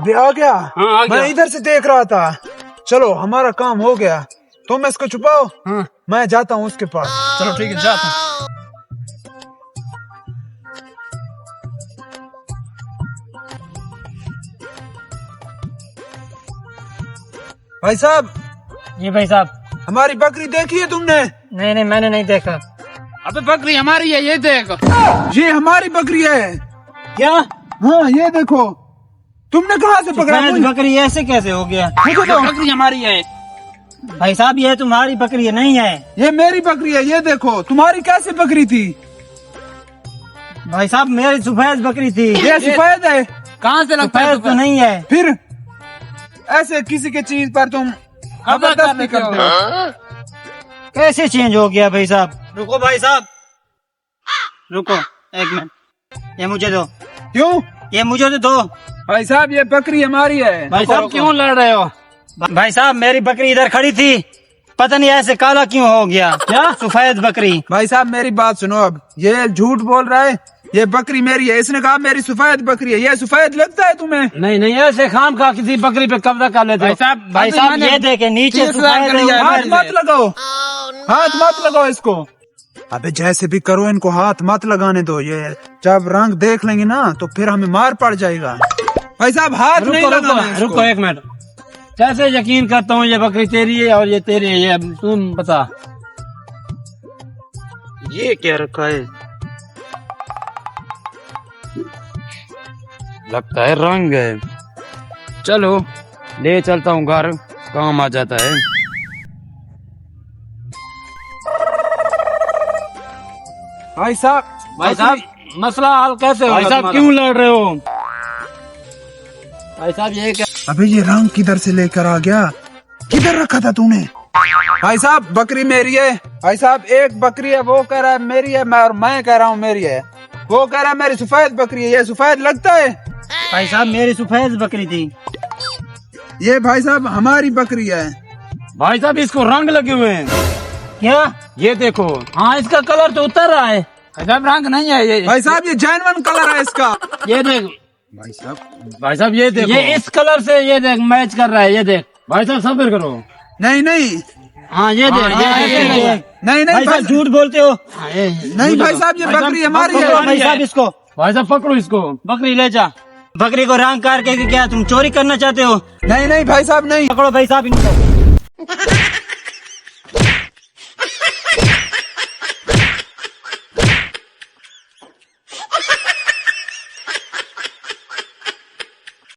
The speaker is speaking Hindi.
अभी आ गया। हाँ, आ गया। मैं इधर से देख रहा था। चलो हमारा काम हो गया, तुम इसको छुपाओ। हाँ। मैं जाता हूँ उसके पास। चलो ठीक है, जाता हूँ। भाई साहब, जी भाई साहब। हमारी बकरी देखी है तुमने? नहीं नहीं, मैंने नहीं देखा। अबे बकरी हमारी है, ये देख। ये हमारी बकरी है। क्या? हाँ ये देखो। तुमने कहाँ से पकड़ा? सफेद बकरी ऐसे कैसे हो गया? मुझे ये दो। बकरी हमारी है। भाई साहब ये तुम्हारी बकरी नहीं है। ये मेरी बकरी है, ये देखो। तुम्हारी कैसे बकरी थी? भाई साहब मेरी सफेद बकरी थी। ये सफेद है। कहाँ से लगता है सफेद तो नहीं है। फिर ऐसे किसी के चीज पर तुम जबरदस्ती करते हो। कैसे चेंज हो गया भाई साहब? रुको भाई साहब, रुको एक मिनट, ये मुझे दो। क्यों? ये मुझे तो दो। भाई साहब ये बकरी हमारी है। भाई साहब क्यों लड़ रहे हो? भाई साहब मेरी बकरी इधर खड़ी थी, पता नहीं ऐसे काला क्यों हो गया। क्या सफेद बकरी? भाई साहब मेरी बात सुनो। अब ये झूठ बोल रहा है। ये बकरी मेरी है। इसने कहा मेरी सफेद बकरी है। ये सफेद लगता है तुम्हें? नहीं नहीं, ऐसे खाम खा किसी बकरी पे कब्जा कर लेते। भाई साहब ये देखे नीचे 30 लाख सफेद का लिया है। है, हाथ मत लगाओ, हाथ मत लगाओ इसको। अबे जैसे भी करो, इनको हाथ मत लगाने दो। ये जब रंग देख लेंगे ना तो फिर हमें मार पड़ जाएगा। भाई साहब हाथ नहीं लगाना इसको। रुको एक मिनट। कैसे यकीन करता हूँ ये बकरी तेरी है और ये तेरी है? ये तुम बता। ये क्या रखा है? लगता है रंग है। चलो ले चलता हूँ घर, काम आ जाता है। भाई साहब, भाई साहब मसला हल कैसे होगा? भाई साहब तुम्हारा? क्यों लड़ रहे हो? भाई साहब ये क्या? अबे ये रंग किधर से लेकर आ गया? किधर रखा था तूने? भाई साहब बकरी मेरी है। भाई साहब एक बकरी है, वो कह रहा है मेरी है, मैं कह रहा हूँ मेरी है। वो कह रहा है मेरी सफेद बकरी है। ये सफेद लगता है? भाई साहब मेरी सफेद बकरी थी। ये भाई साहब हमारी बकरी है। भाई साहब इसको रंग लगे हुए हैं। क्या? ये देखो। हाँ इसका कलर तो उतर रहा है। भाई साहब रंग नहीं है ये। भाई साहब ये जेन्युइन कलर है इसका। ये देख भाई साहब ये देखो। ये इस कलर से ये देख मैच कर रहा है। ये देख भाई साहब सब्र करो। नहीं नहीं हाँ ये देख, हाँ, ये ये देख। देख। नहीं नहीं भाई साहब झूठ बोलते हो। हाँ, ये- नहीं भाई साहब ये बकरी हमारी पकड़ो है। भाई साहब इसको, भाई साहब पकड़ो इसको। बकरी ले जा। बकरी को रंग करके क्या तुम चोरी करना चाहते हो? नहीं नहीं भाई साहब नहीं। पकड़ो भाई साहब इनको।